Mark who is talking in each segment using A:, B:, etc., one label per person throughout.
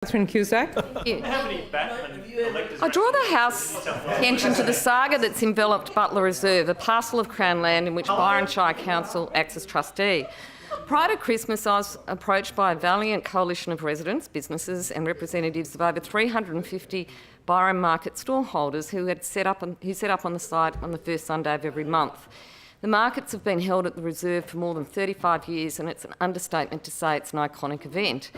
A: Councillor Cusack.
B: Thank you. I draw the House attention to the saga that's enveloped Butler Reserve, a parcel of Crown land in which Byron Shire Council acts as trustee. Prior to Christmas, I was approached by a valiant coalition of residents, businesses and representatives of over 350 Byron Market stallholders who set up on the site on the first Sunday of every month. The markets have been held at the Reserve for more than 35 years, and it's an understatement to say it's an iconic event.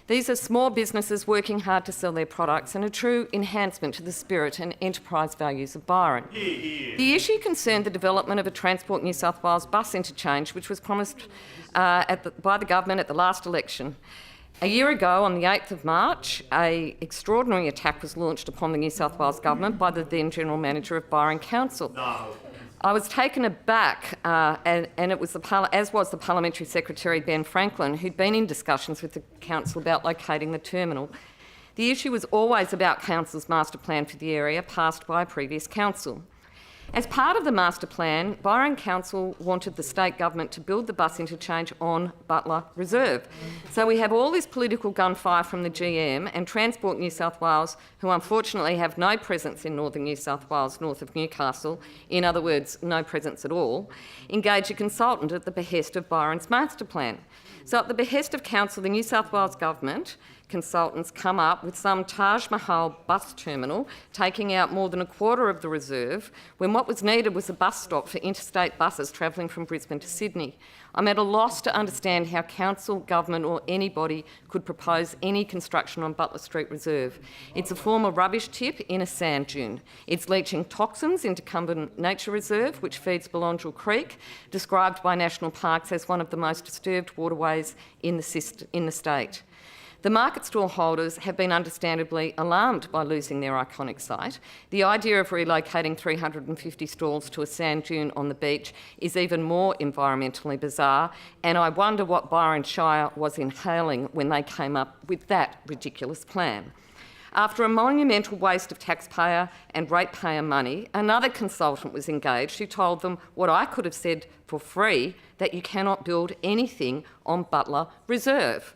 B: These are small businesses working hard to sell their products and a true enhancement to the spirit and enterprise values of Byron. The issue concerned the development of a Transport New South Wales bus interchange, which was promised by the government at the last election. A year ago, on the 8th of March, an extraordinary attack was launched upon the New South Wales government by the then General Manager of Byron Council. I was taken aback, and it was as was the Parliamentary Secretary, Ben Franklin, who'd been in discussions with the council about locating the terminal. The issue was always about council's master plan for the area, passed by a previous council. As part of the master plan, Byron Council wanted the state government to build the bus interchange on Butler Reserve. So we have all this political gunfire from the GM and Transport New South Wales, who unfortunately have no presence in northern New South Wales, north of Newcastle, in other words, no presence at all, engage a consultant at the behest of Byron's master plan. So at the behest of Council, the New South Wales Government consultants come up with some Taj Mahal bus terminal, taking out more than a quarter of the reserve, when what was needed was a bus stop for interstate buses travelling from Brisbane to Sydney. I'm at a loss to understand how Council, Government or anybody could propose any construction on Butler Street Reserve. It's a former rubbish tip in a sand dune. It's leaching toxins into Cumberland Nature Reserve, which feeds Belongil Creek, described by National Parks as one of the most disturbed waterways in the state. The market stall holders have been understandably alarmed by losing their iconic site. The idea of relocating 350 stalls to a sand dune on the beach is even more environmentally bizarre, and I wonder what Byron Shire was inhaling when they came up with that ridiculous plan. After a monumental waste of taxpayer and ratepayer money, another consultant was engaged who told them what I could have said for free, that you cannot build anything on Butler Reserve.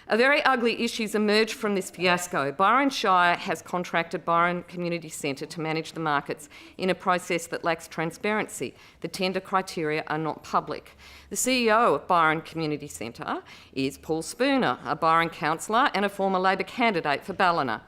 B: A very ugly issues emerged from this fiasco. Byron Shire has contracted Byron Community Centre to manage the markets in a process that lacks transparency. The tender criteria are not public. The CEO of Byron Community Centre is Paul Spooner, a Byron councillor and a former Labor candidate for Ballina.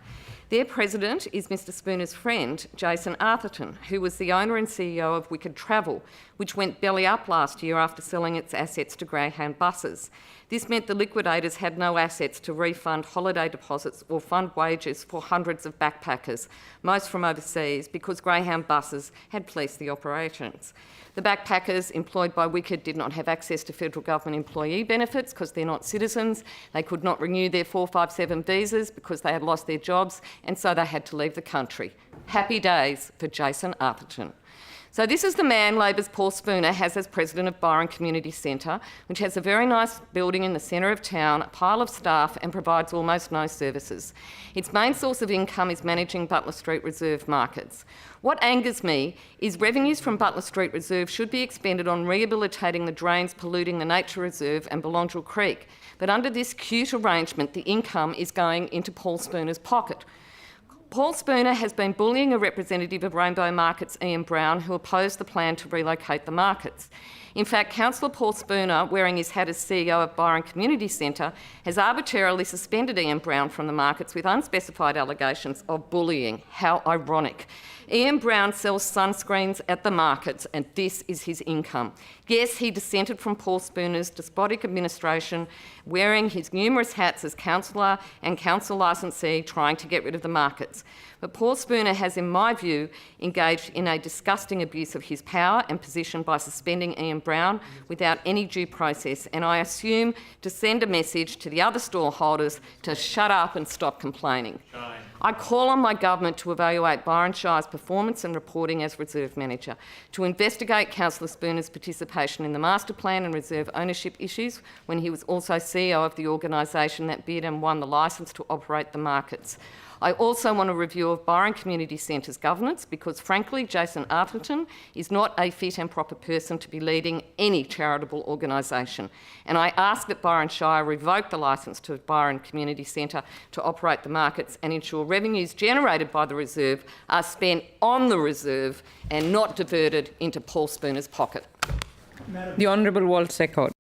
B: Their president is Mr Spooner's friend, Jason Arthurton, who was the owner and CEO of Wicked Travel, which went belly up last year after selling its assets to Greyhound Buses. This meant the liquidators had no assets to refund holiday deposits or fund wages for hundreds of backpackers, most from overseas, because Greyhound Buses had policed the operations. The backpackers employed by Wicked did not have access to federal government employee benefits because they're not citizens. They could not renew their 457 visas because they had lost their jobs, and so they had to leave the country. Happy days for Jason Arthurton. So this is the man Labor's Paul Spooner has as president of Byron Community Centre, which has a very nice building in the centre of town, a pile of staff and provides almost no services. Its main source of income is managing Butler Street Reserve markets. What angers me is revenues from Butler Street Reserve should be expended on rehabilitating the drains polluting the Nature Reserve and Belongil Creek. But under this cute arrangement, the income is going into Paul Spooner's pocket. Paul Spooner has been bullying a representative of Rainbow Markets, Ian Brown, who opposed the plan to relocate the markets. In fact, Councillor Paul Spooner, wearing his hat as CEO of Byron Community Centre, has arbitrarily suspended Ian Brown from the markets with unspecified allegations of bullying. How ironic. Ian Brown sells sunscreens at the markets, and this is his income. Yes, he dissented from Paul Spooner's despotic administration, wearing his numerous hats as councillor and council licensee, trying to get rid of the markets. But Paul Spooner has, in my view, engaged in a disgusting abuse of his power and position by suspending Ian Brown without any due process, and I assume to send a message to the other stall holders to shut up and stop complaining. I call on my government to evaluate Byron Shire's performance and reporting as Reserve Manager, to investigate Councillor Spooner's participation in the master plan and reserve ownership issues when he was also CEO of the organisation that bid and won the licence to operate the markets. I also want a review of Byron Community Centre's governance because, frankly, Jason Arthurton is not a fit and proper person to be leading any charitable organisation. And I ask that Byron Shire revoke the licence to Byron Community Centre to operate the markets and ensure revenues generated by the reserve are spent on the reserve and not diverted into Paul Spooner's pocket.
A: The Honourable Walter Secott.